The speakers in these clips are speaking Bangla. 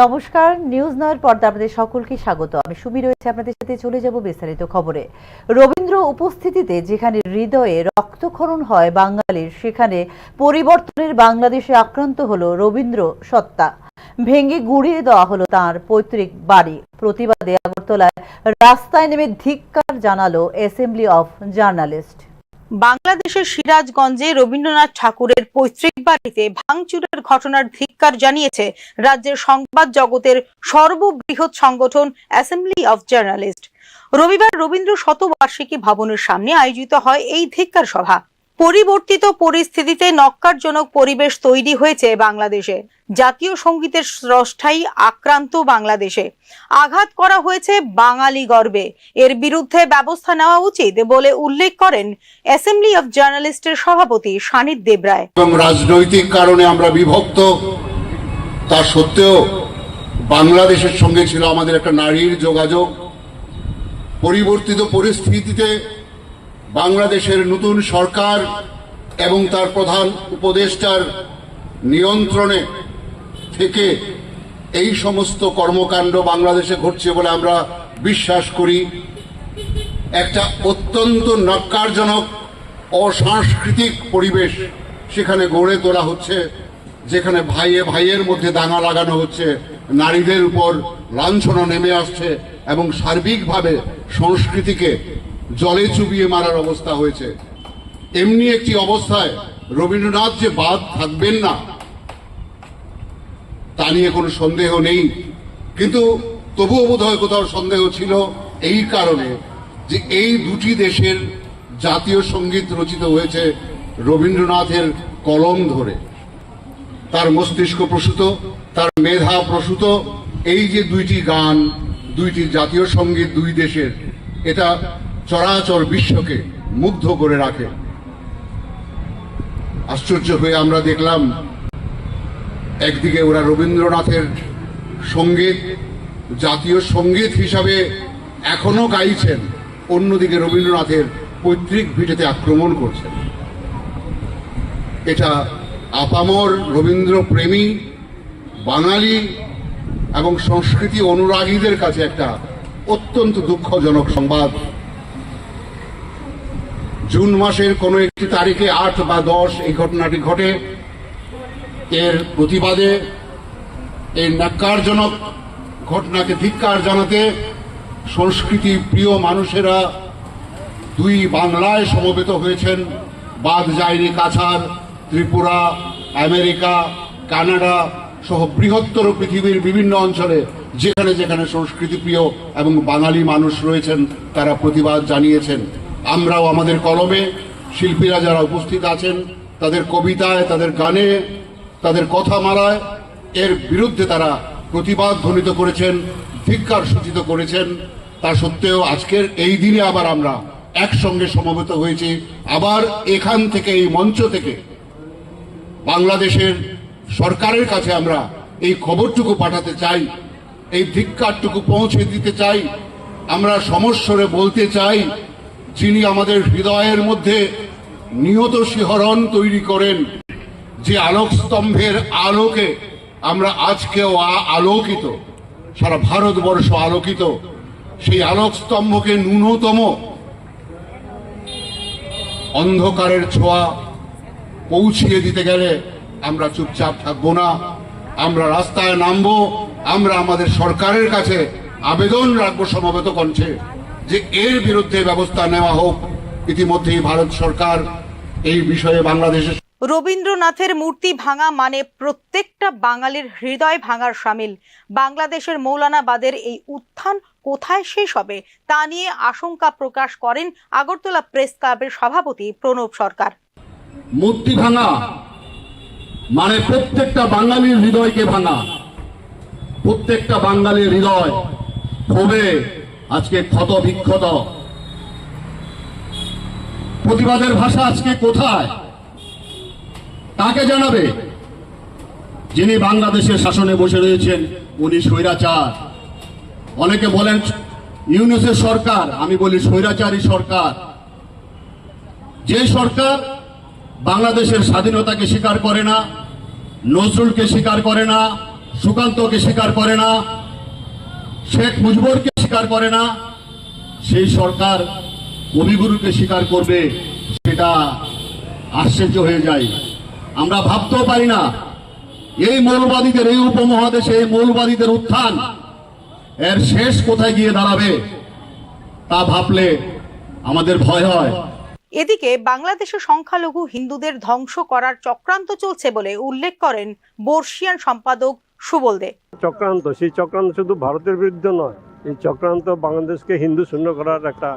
নমস্কার, নিউজ নয়ের পর্দা আপনাদের সকলকে স্বাগত। আমি সুমি রয়েছে আপনাদের সাথে। চলে যাব বিস্তারিত খবরে। রবীন্দ্র উপস্থিতিতে যেখানে হৃদয়ে রক্তক্ষরণ হয় বাঙালির, সেখানে পরিবর্তনের বাংলাদেশে আক্রান্ত হলো রবীন্দ্র সত্তা। ভেঙে গুড়িয়ে দেওয়া হলো তাঁর পৈতৃক বাড়ি। প্রতিবাদে আগরতলায় রাস্তায় নেমে ধিক্কার জানালো অ্যাসেম্বলি অফ জার্নালিস্ট। বাংলাদেশের সিরাজগঞ্জে রবীন্দ্রনাথ ঠাকুরের পৈতৃক বাড়িতে ভাঙচুরের ঘটনার ধিক্কার জানিয়েছে রাজ্যের সংবাদ জগতের সর্ববৃহৎ সংগঠন অ্যাসেম্বলি অফ জার্নালিস্ট। রবিবার রবীন্দ্র শতবার্ষিকী ভবনের সামনে আয়োজিত হয় এই ধিক্কার সভা। পরিবর্তিত পরিস্থিতিতে নক্কারজনক পরিবেশ তৈরি হয়েছে বাংলাদেশে। জাতীয় সঙ্গীতের স্রষ্টাই আক্রান্ত বাংলাদেশে। আঘাত করা হয়েছে বাঙালি গর্বে। এর বিরুদ্ধে ব্যবস্থা নেওয়া উচিত বলে উল্লেখ করেন অ্যাসেম্বলি অফ জার্নালিস্টের সভাপতি সানিদ দেবরায়। এবং রাজনৈতিক কারণে আমরা বিভক্ত, তা সত্ত্বেও বাংলাদেশের সঙ্গে ছিল আমাদের একটা নারীর যোগাযোগ। পরিবর্তিত পরিস্থিতিতে বাংলাদেশের নতুন সরকার এবং তার প্রধান উপদেষ্টার নিয়ন্ত্রণে থেকে এই সমস্ত কর্মকাণ্ড বাংলাদেশে ঘটছে বলে আমরা বিশ্বাস করি। একটা অত্যন্ত ন্যক্কারজনক অসাংস্কৃতিক পরিবেশ সেখানে গড়ে তোলা হচ্ছে, যেখানে ভাইয়ে ভাইয়ের মধ্যে দাঙ্গা লাগানো হচ্ছে, নারীদের উপর লাঞ্ছনা নেমে আসছে এবং সার্বিকভাবে সংস্কৃতিকে জলে চুবিয়ে মারার অবস্থা হয়েছে। এমনি একটি অবস্থায় রবীন্দ্রনাথ যে বাদ থাকবেন না তা নিয়ে কোনো সন্দেহ নেই, কিন্তু তবুও বোধহয় কোথাও সন্দেহ ছিল এই কারণে যে এই দুটি দেশের জাতীয় সঙ্গীত রচিত হয়েছে রবীন্দ্রনাথের কলম ধরে। তার মস্তিষ্ক প্রসূত, তার মেধা প্রসূত এই যে দুইটি গান, দুইটি জাতীয় সঙ্গীত দুই দেশের, এটা চরাচর বিশ্বকে মুগ্ধ করে রাখে। আশ্চর্য হয়ে আমরা দেখলাম একদিকে ওরা রবীন্দ্রনাথের সঙ্গীত জাতীয় সঙ্গীত হিসাবে এখনো গাইছেন, অন্যদিকে রবীন্দ্রনাথের পৈতৃক ভিটেতে আক্রমণ করছেন। এটা আপামর রবীন্দ্র প্রেমী বাঙালি এবং সংস্কৃতি অনুরাগীদের কাছে একটা অত্যন্ত দুঃখজনক সংবাদ। জুন মাসের কোনো একটি তারিখে 8 বা 10 এই ঘটনাটি ঘটে। এর প্রতিবাদে এই ন্যক্কারজনক ঘটনাকে ধিক্কার জানাতে সংস্কৃতি প্রিয় মানুষেরা দুই বাংলায় সমবেত হয়েছেন। বাদ যায়নি কাছাড়, ত্রিপুরা, আমেরিকা, কানাডা সহ বৃহত্তর পৃথিবীর বিভিন্ন অঞ্চলে যেখানে যেখানে সংস্কৃতি প্রিয় এবং বাঙালি মানুষ রয়েছেন তারা প্রতিবাদ জানিয়েছেন। আমরাও আমাদের কলমে শিল্পীরা যারা উপস্থিত আছেন তাদের কবিতায়, তাদের গানে, তাদের কথামালায় এর বিরুদ্ধে তারা প্রতিবাদ ধ্বনিত করেছেন, ধিক্কার সূচিত করেছেন। তা সত্ত্বেও আজকের এই দিনে আবার আমরা একসঙ্গে সমবেত হয়েছি। আবার এখান থেকে, এই মঞ্চ থেকে বাংলাদেশের সরকারের কাছে আমরা এই খবরটুকু পাঠাতে চাই, এই ধিক্কারটুকু পৌঁছে দিতে চাই। আমরা সমস্বরে বলতে চাই, যিনি আমাদের হৃদয়ের মধ্যে নিয়ত শিহরণ তৈরি করেন, যে আলোকস্তম্ভের আলোকে আমরা আজকেও আলোকিত, সারা ভারতবর্ষ আলোকিত, সেই আলোকস্তম্ভকে ন্যূনতম অন্ধকারের ছোঁয়া পৌঁছিয়ে দিতে গেলে আমরা চুপচাপ থাকবো না, আমরা রাস্তায় নামবো। আমরা আমাদের সরকারের কাছে আবেদন রাখবো সমবেত কণ্ঠে যে এর বিরুদ্ধে ব্যবস্থা নেওয়া হোক। ইতিমধ্যেই ভারত সরকার এই বিষয়ে বাংলাদেশের রবীন্দ্রনাথের মূর্তি ভাঙা মানে প্রত্যেকটা বাঙালির হৃদয় ভাঙার শামিল। বাংলাদেশের মৌলানাবাদের এই উত্থান কোথায় শেষ হবে তা নিয়ে আশঙ্কা প্রকাশ করেন আগরতলা প্রেস ক্লাবের সভাপতি প্রণব সরকার। মূর্তি ভাঙা মানে প্রত্যেকটা বাঙালির হৃদয়কে ভাঙা। প্রত্যেকটা বাঙালির হৃদয় ক্ষোভে আজকে ক্ষত বিক্ষত। প্রতিবাদের ভাষা আজকে কোথায় তাকে জানাবে? যিনি বাংলাদেশের শাসনে বসে রয়েছেন উনি স্বৈরাচার। অনেকে বলেন ইউনূসের সরকার, আমি বলি স্বৈরাচারী সরকার। যে সরকার বাংলাদেশের স্বাধীনতাকে স্বীকার করে না, নজরুলকে স্বীকার করে না, সুকান্তকে স্বীকার করে না, শেখ মুজিবুরকে স্বীকার করে না, সেই সরকার কবিগুরুকে স্বীকার করবে, সেটা আশ্চর্য হয়ে যায়। আমরা ভাবতেও পারি না এই মৌলবাদীদের, এই উপমহাদেশে এই মৌলবাদীদের উত্থান এর শেষ কোথায় গিয়ে দাঁড়াবে তা ভাবলে আমাদের ভয় হয়। এদিকে বাংলাদেশে সংখ্যালঘু হিন্দুদের ধ্বংস করার চক্রান্ত চলছে বলে উল্লেখ করেন বর্ষিয়ান সম্পাদক সুবল দে। চক্রান্ত, সেই চক্রান্ত শুধু ভারতের বিরুদ্ধে নয়, এই চক্রান্ত বাংলাদেশকে হিন্দু শূন্য করার একটা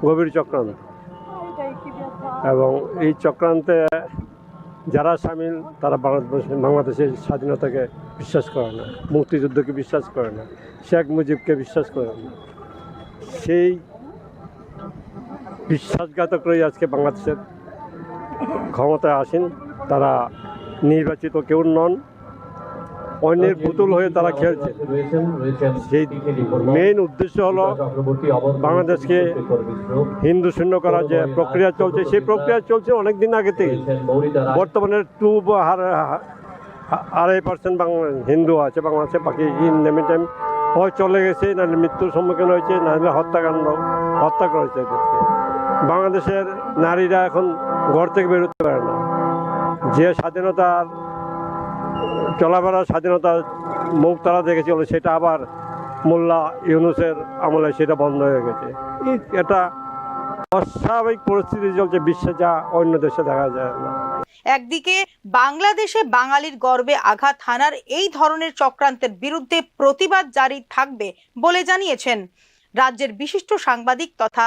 গভীর চক্রান্ত, এবং এই চক্রান্তে যারা সামিল তারা বাংলাদেশের স্বাধীনতাকে বিশ্বাস করে না, মুক্তিযুদ্ধকে বিশ্বাস করে না, শেখ মুজিবকে বিশ্বাস করে না। সেই বিশ্বাসঘাতকরাই আজকে বাংলাদেশের ক্ষমতায় আসেন। তারা নির্বাচিত কেউ নন, অন্যের পুতুল হয়ে তারা খেলছে। সেই মেইন উদ্দেশ্য হলো বাংলাদেশকে হিন্দু শূন্য করার যে প্রক্রিয়া চলছে, সেই প্রক্রিয়া চলছে অনেক দিন আগে থেকে। বর্তমানে 2.5% বাংলা হিন্দু আছে বাংলাদেশে, বাকি টাইম হয় চলে গেছে, নাহলে মৃত্যুর সম্মুখীন হয়েছে, নাহলে হত্যা করেছে এদেরকে। বাংলাদেশের নারীরা এখন ঘর থেকে বেরোতে পারে না। যে স্বাধীনতার চলাফেরার স্বাধীনতার মুখ তারা দেখেছিল, সেটা আবার মোল্লা ইউনূসের আমলে সেটা বন্ধ হয়ে গেছে। এটা অস্বাভাবিক পরিস্থিতি চলছে বিশ্বে, যা অন্য দেশে দেখা যায় না। একদিকে বাংলাদেশে বাঙালির গর্বে আঘাত হানার এই ধরনের চক্রান্তের বিরুদ্ধে প্রতিবাদ জারি থাকবে বলে জানিয়েছেন রাজ্যের বিশিষ্ট সাংবাদিক তথা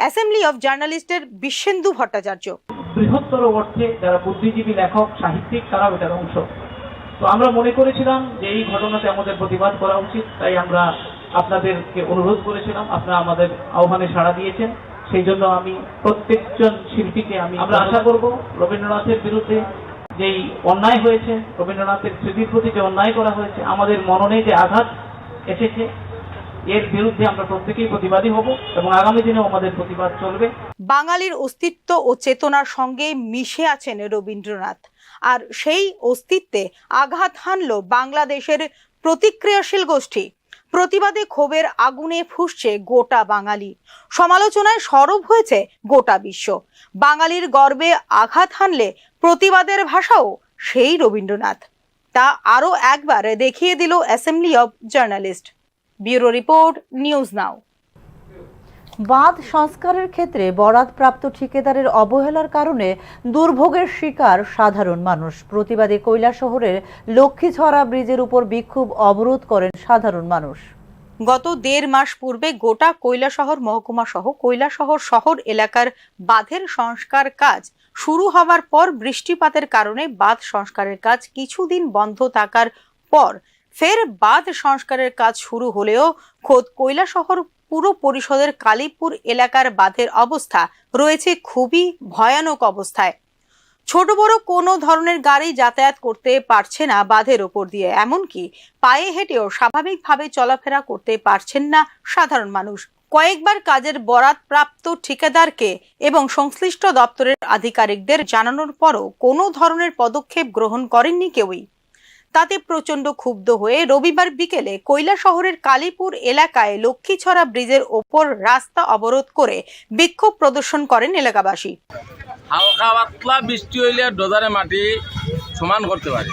অ্যাসেম্বলি অফ জার্নালিস্টের বিশ্বেন্দু ভট্টাচার্য। বৃহত্তর অর্থে যারা বুদ্ধিজীবী, লেখক, সাহিত্যিক, তারাও এটার অংশ। তো আমরা মনে করেছিলাম যে এই ঘটনাতে আমাদের প্রতিবাদ করা উচিত, তাই আমরা আপনাদেরকে অনুরোধ করেছিলাম, আপনারা আমাদের আহ্বানে সাড়া দিয়েছেন। সেই জন্য আমি প্রত্যেকজন শিল্পীকে আমরা আশা করব রবীন্দ্রনাথের বিরুদ্ধে যেই অন্যায় হয়েছে, রবীন্দ্রনাথের স্মৃতির প্রতি যে অন্যায় করা হয়েছে, আমাদের মননে যে আঘাত এসেছে, এর বিরুদ্ধে আমরা প্রত্যেকেই প্রতিবাদী হব এবং আগামী দিনেও আমাদের প্রতিবাদ চলবে। বাঙালির অস্তিত্ব ও চেতনার সঙ্গে মিশে আছেন রবীন্দ্রনাথ, আর সেই অস্তিত্বে আঘাত হানল বাংলাদেশের প্রতিক্রিয়াশীল গোষ্ঠী। প্রতিবাদে ক্ষোভের আগুনে ফুঁসছে গোটা বাঙালি, সমালোচনায় সরব হয়েছে গোটা বিশ্ব। বাঙালির গর্বে আঘাত হানলে প্রতিবাদের ভাষাও সেই রবীন্দ্রনাথ, তা আরো একবার দেখিয়ে দিল assembly of journalist. Bureau report, news now. বাঁধ সংস্কারের ক্ষেত্রে বরাদপ্রাপ্ত ঠিকাদারের অবহেলার কারণে দুর্ভোগের শিকার সাধারণ মানুষ। প্রতিবাদে কৈলাসহরের লক্ষ্মীছড়া ব্রিজের উপর বিক্ষোভ অবরোধ করেন সাধারণ মানুষ। গত 1.5 মাস পূর্বে গোটা কৈলাসহর মহকুমা সহ কৈলাসহর শহর এলাকার বাঁধের সংস্কার কাজ শুরু হওয়ার পর বৃষ্টিপাতের কারণে বাঁধ সংস্কারের কাজ কিছুদিন বন্ধ থাকার পর ফের বাঁধ সংস্কারের কাজ শুরু হলেও খোদ কৈলাসহর পুর পরিষদের কালীপুর এলাকার বাঁধের অবস্থা রয়েছে খুবই ভয়ানক অবস্থায়। ছোট বড় কোনো ধরনের গাড়ি যাতায়াত করতে পারছে না বাঁধের ওপর দিয়ে, এমনকি পায়ে হেঁটেও স্বাভাবিকভাবে চলাফেরা করতে পারছেন না সাধারণ মানুষ। কয়েকবার কাজের বরাত প্রাপ্ত ঠিকাদারকে এবং সংশ্লিষ্ট দপ্তরের আধিকারিকদের জানানোর পরও কোনো ধরনের পদক্ষেপ গ্রহণ করেননি কেউই। তাতে প্রচন্ড ক্ষুব্ধ হয়ে রবিবার বিকেলে কৈলাসহরের কালীপুর এলাকায় লক্ষ্মীছড়া ব্রিজের ওপর রাস্তা অবরোধ করে বিক্ষোভ প্রদর্শন করেন এলাকাবাসী। হালকা পাতলা বৃষ্টি হইলে ডোজারে মাটি সমান করতে পারে,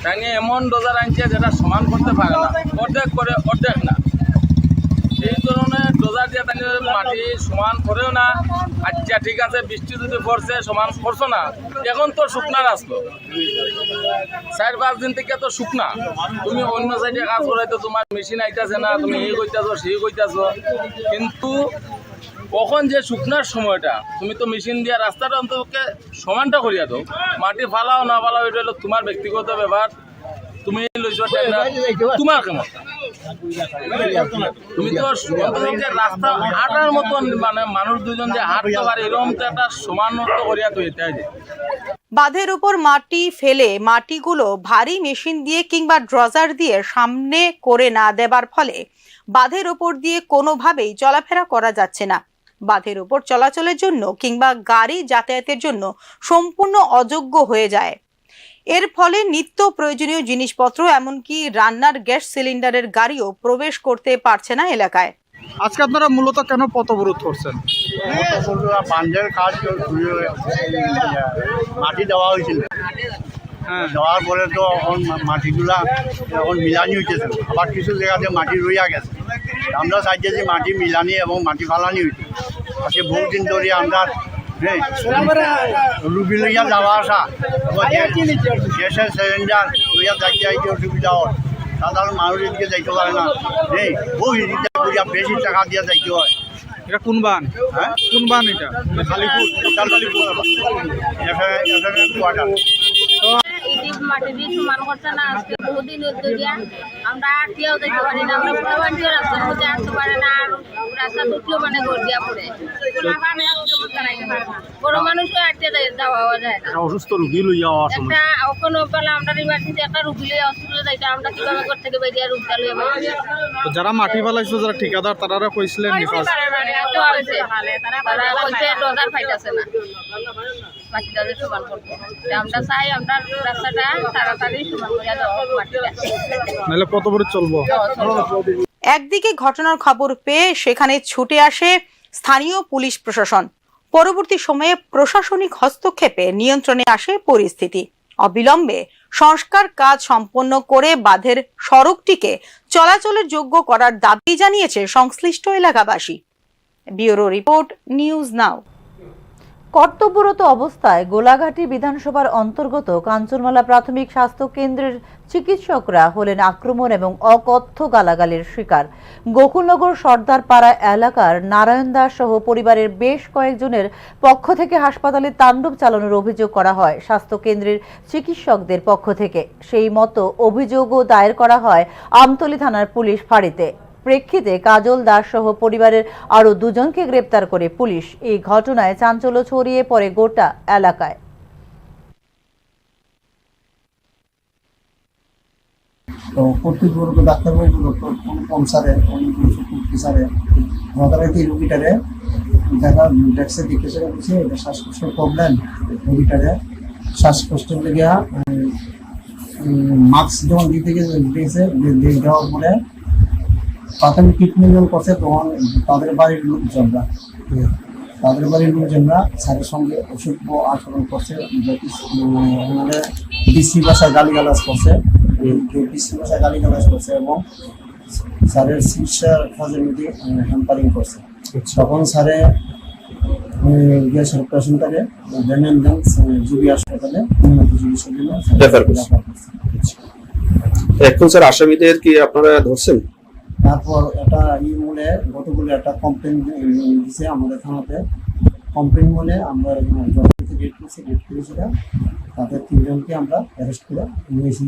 তাই এমন ডোজার আনছে যেটা সমান করতে পারে না, অর্ধেক করে অর্ধেক না। এই ধরনের ডোজার দিয়ে তাই মাটি সমান করেও না। আচ্ছা ঠিক আছে, বৃষ্টি যদি পড়ছে সমান করছো না, এখন তো শুকনা আসলো 4-5 দিন থেকে তো শুকনা। তুমি অন্য সাইডে কাজ করাইতো, তোমার মেশিন আইতাছে না, তুমি এই কইতাছো সেই কইতাছো, কিন্তু কখন যে শুকনার সময়টা তুমি তো মেশিন দিয়ে রাস্তাটা অন্তকে সমানটা করিয়া দাও। মাটি ফালাও না ফালাও এটা হলো তোমার ব্যক্তিগত ব্যাপার, তুমি লইছো তোমার কেমন, তুমি তো রাস্তা হাঁটার মতন মানে মানুষ দুজন যে হাঁটতে পারে এরকম তো একটা সমানত করিয়া তো এটাই। বাঁধের উপর মাটি ফেলে মাটিগুলো ভারী মেশিন দিয়ে কিংবা ড্রজার দিয়ে সামনে করে না দেবার ফলে বাঁধের উপর দিয়ে কোনোভাবেই চলাফেরা করা যাচ্ছে না। বাঁধের উপর চলাচলের জন্য কিংবা গাড়ি যাতায়াতের জন্য সম্পূর্ণ অযোগ্য হয়ে যায়। এর ফলে নিত্য প্রয়োজনীয় জিনিসপত্র এমনকি রান্নার গ্যাস সিলিন্ডারের গাড়িও প্রবেশ করতে পারছে না এলাকায়। আজকে আপনারা মূলত কেন পথ অবরোধ করছেন? বান্ধের কাজ মাটি দেওয়া হয়েছিল, দেওয়ার পরে তো এখন মাটিগুলা এখন মিলানি হইতেছে, আবার কিছু জায়গাতে মাটি রইয়া গেছে। আমরা চাইতেছি মাটি মিলানি এবং মাটি ফালানি হইতে। আজকে বহুদিন ধরে আমরা রুগী লইয়া যাওয়া আসা, গ্যাসের সিলিন্ডার লইয়া যাইতে আইতে অসুবিধা হয়। সাধারণ মানুষ এদিকে যাইতে পারে না, বহু বেশি টাকা দিয়ে যাইতে হয়। এটা কোন বান? হ্যাঁ, কোন বান এটা? খালিপুর কোয়ার্টার। মাটি দিয়ে সমান করছে না। আজকে বহুদিন ধরিয়া আমরা আটকেও দেখতে পারি না, আমরা পুরো রাস্তার মধ্যে আসতে পারে না, আর রাস্তা উঠলেও মানে গড়িয়া পড়ে। বড় মানুষও আটকে যাওয়া যায় না। অসুস্থ রুগী লইয়া একটা কোনো বেলা আমরা ইমার্জেন্সি একটা রুগী লইয়া হসপিটালে যাইতে আমরা কিভাবে ঘর থেকে বেরিয়ে রুগীটা লইয়া বেরিয়ে। যারা মাটি ফেলাইছে, যারা ঠিকাদার, তারা কইছিলেন তারা বলছে ডজার ফাইটাছে না, মাটিটা সমান করবো। আমরা চাই আমরা রাস্তাটা তাড়াতাড়ি সমান করে দেওয়া, মাটিটা নাহলে কত বড় চলবো। একদিকে ঘটনার খবর পেয়ে সেখানে ছুটে আসে স্থানীয় পুলিশ প্রশাসন। পরবর্তী সময়ে প্রশাসনিক হস্তক্ষেপে নিয়ন্ত্রণে আসে পরিস্থিতি। অবিলম্বে সংস্কার কাজ সম্পন্ন করে বাঁধের সড়কটিকে চলাচলের যোগ্য করার দাবি জানিয়েছে সংশ্লিষ্ট এলাকাবাসী। Bureau report, news now. কর্তব্যরত অবস্থায় গোলাঘাটি বিধানসভার অন্তর্গত কাঞ্চনমালা প্রাথমিক স্বাস্থ্য কেন্দ্রের চিকিৎসকরা হলেন আক্রমণ এবং অকথ্য গালাগালির শিকার। গোকুলনগর সর্দারপাড়া এলাকার নারায়ণ দাস সহ পরিবারের বেশ কয়েকজনের পক্ষ থেকে হাসপাতালে তাণ্ডব চালানোর অভিযোগ করা হয় স্বাস্থ্য কেন্দ্রের চিকিৎসকদের পক্ষ থেকে। সেই মতো অভিযোগও দায়ের করা হয় আমতলী থানার পুলিশ ফাঁড়িতে। প্রেক্ষিতে কাজল দাস সহ পরিবারের আরো দুজনকে গ্রেপ্তার করে পুলিশ। এই ঘটনায় চাঞ্চল্য ছড়িয়ে পড়ে গোটা এলাকায়। তো কর্তৃপক্ষ ডাক্তারবাবু ডক্টর অনুপম স্যারে স্যারে রাতারাতি রুগীটারে দেখা ডেক্সে দেখেছে বলছে এটা শ্বাসকষ্টের প্রবলেম। রুগীটারে শ্বাসকষ্টের লেগে মাস্ক যখন দিতে দিয়েছে, দেওয়ার পরে প্রাথমিক ট্রিটমেন্ট যখন করছে তখন তাদের বাড়ির লোকজনরা স্যারের সঙ্গে অসভ্য আচরণ করছে, আমাদের ডিসি ভাষায় গালিগালাজ করছে এবং স্যারের চিকিৎসার কাজের মধ্যে হ্যাম্পারিং করছে। তখন স্যারে গ্যাস অপারেশনটাকে জুবি হাসপাতালে উন্নত চিকিৎসার জন্য রেফার করছে। এখন স্যার আসামিদের কি আপনারা ধরছেন? তারপর এটা মূলে গতকাল একটা কমপ্লেন দিছে আমাদের থানাতে। কমপ্লেন মূলে আমরা গেট করেছি, তাদের 3 জনকে আমরা অ্যারেস্ট করে নিয়েছি।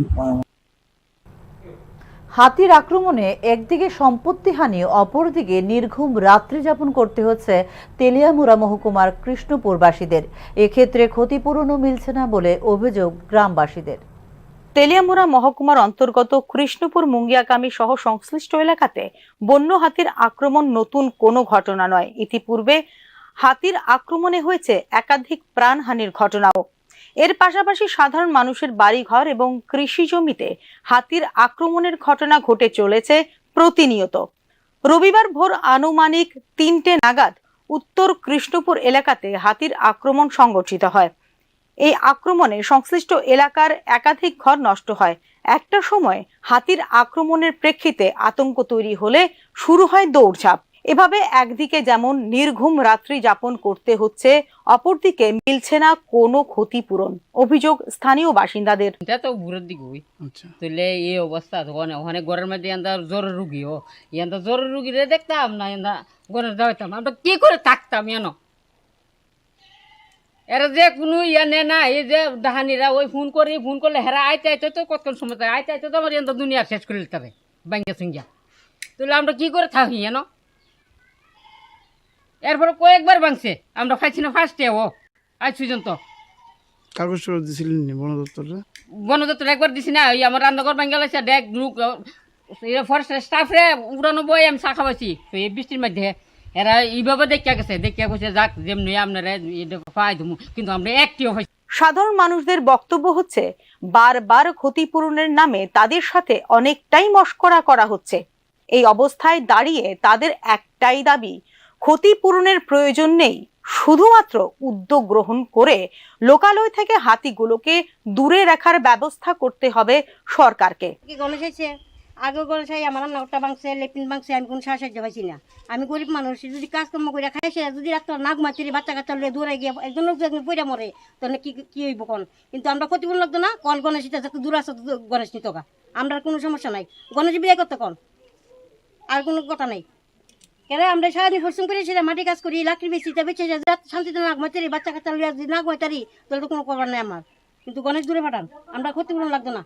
হাতির আক্রমণে একদিকে সম্পত্তিহানি, অপরদিকে নির্ঘুম রাত্রি যাপন করতে হচ্ছে তেলিয়ামুড়া মহকুমার কৃষ্ণপুরবাসীদের। এক্ষেত্রে ক্ষতিপূরণও মিলছে না বলে অভিযোগ গ্রামবাসীদের। তেলিয়ামুড়া মহকুমার অন্তর্গত কৃষ্ণপুর মুঙ্গিয়াকামী সহ সংশ্লিষ্ট এলাকাতে বন্য হাতির আক্রমণ নতুন কোনো ঘটনা নয়। ইতিপূর্বে হাতির আক্রমণে হয়েছে একাধিক প্রাণহানির ঘটনাও। এর পাশাপাশি সাধারণ মানুষের বাড়িঘর এবং কৃষি জমিতে হাতির আক্রমণের ঘটনা ঘটে চলেছে প্রতিনিয়ত। রবিবার ভোর আনুমানিক 3টে নাগাদ উত্তর কৃষ্ণপুর এলাকাতে হাতির আক্রমণ সংঘটিত হয়। এই আক্রমণে সংশ্লিষ্ট এলাকার একাধিক ঘর নষ্ট হয়। একটা সময় হাতির আক্রমণের প্রেক্ষিতে আতঙ্ক তৈরি হলে শুরু হয় দৌড়ঝাঁপ। এভাবে একদিকে যেমন নির্ঘুম রাত্রি যাপন করতে হচ্ছে, অপরদিকে মিলছে না কোনো ক্ষতিপূরণ। অভিযোগ স্থানীয় বাসিন্দাদের। এটা তো ভোরের দিকে হই, তাহলে এই অবস্থা ওখানে ঘরের মধ্যে জ্বর রুগী জ্বর রুগীরে দেখতাম না, ঘরের যাইতাম আমরা কি করে থাকতাম এনো। এরা যে কোনো নে না, এই যে ডাহানিরা ওই ফোন করলে হেরা আইতে তো কতক্ষণ সময় আইতে তো আমার দুনিয়া শেষ করে দিতে হবে ব্যাঙ্গা সিঙ্গা। তাহলে আমরা কি করে থাকি এনো। এরপরে কয়েকবার ভাঙছে, আমরা পাইছি না ফার্স্টে আজ পর্যন্ত। কাগজ দিছিলেন বন দপ্তর একবার দিছি না, ওই আমার রান্নাঘর ভাঙ্গা লাগছে, ডেক গ্রুপ ফরেস্টের স্টাফরে উড়ানো বই আমি চা খাওয়াইছি এই বৃষ্টির মধ্যে। এরা এইভাবে দেখিয়া গেছে, দেখিয়া গেছে যাক যেমনি আপনারা পাই দেবো, কিন্তু আমরা একটিও সাধারণ মানুষদের বক্তব্য হচ্ছে বারবার ক্ষতিপূরণের নামে তাদের সাথে অনেকটাই মশকরা করা হচ্ছে। এই অবস্থায় দাঁড়িয়ে তাদের একটাই দাবি, ক্ষতিপূরণের প্রয়োজন নেই, শুধুমাত্র উদ্যোগ গ্রহণ করে লোকালয় থেকে হাতিগুলোকে দূরে রাখার ব্যবস্থা করতে হবে সরকারকে। আগে গণেশ আমার নাকটা ভাঙছে, লেপিন ভাঙছে, আমি কোনো সাহায্য পাইছি না। আমি গরিব মানুষ, যদি কাজকর্ম করে খাইছে, যদি রাত্রে নাক মাতিরি বাচ্চা কাচ্চা লিয়ে দূরে গিয়ে একজন লোক একজন পইরা মরে, তাহলে কি হইব কোন? কিন্তু আমরা ক্ষতিপূরণ লাগতো না, কল গণেশ যত দূর আছে গণেশ নিত গা, আমরা কোনো সমস্যা নাই। গণেশ বিয়ে করতে কন, আর কোনো কথা নাই। কেন আমরা সারাদিন পরিশ্রম করেছি, মাটি কাজ করি, লাকড়ি বেশি, বেঁচে শান্তিতে নাক মাতারি বাচ্চা কাচ্চা লিয়ে যদি নাক মাতারি, তাহলে তো কোনো করার নেই আমার। কিন্তু গণেশ দূরে পাঠান, আমরা ক্ষতিপূরণ লাগতো না।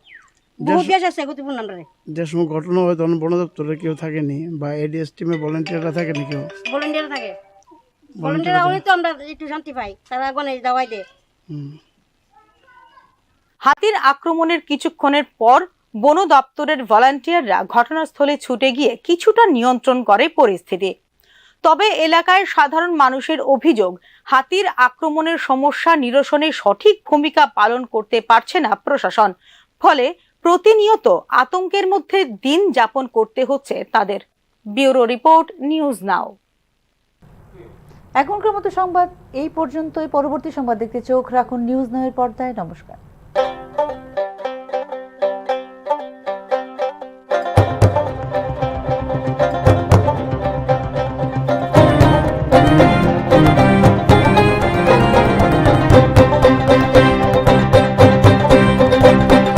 যে সময় ঘটনা হয় তখন বন দপ্তরে কেউ থাকেনি বা এডিএস টিমে ভলেন্টিয়াররা থাকেনি, কেউ ভলেন্টিয়ার থাকে, ভলেন্টিয়ার হলে তো আমরা একটু শান্তি পাই, তারা গণেশ দাওয়াই দেয়। হাতির আক্রমণের কিছুক্ষণের পর বন দপ্তরের ভলান্টিয়াররা ঘটনাস্থলে ছুটে গিয়ে কিছুটা নিয়ন্ত্রণ করে পরিস্থিতি। তবে এলাকায় সাধারণ মানুষের অভিযোগ, হাতির আক্রমণের সমস্যা নিরসনে সঠিক ভূমিকা পালন করতে পারছে না প্রশাসন, ফলে প্রতিনিয়ত আতঙ্কের মধ্যে দিন যাপন করতে হচ্ছে তাদের। Bureau report, news now. এখনকার মতো সংবাদ এই পর্যন্তই। পরবর্তী সংবাদ দেখতে চোখ রাখুন নিউজ নাওয়ের পর্দায়। নমস্কার।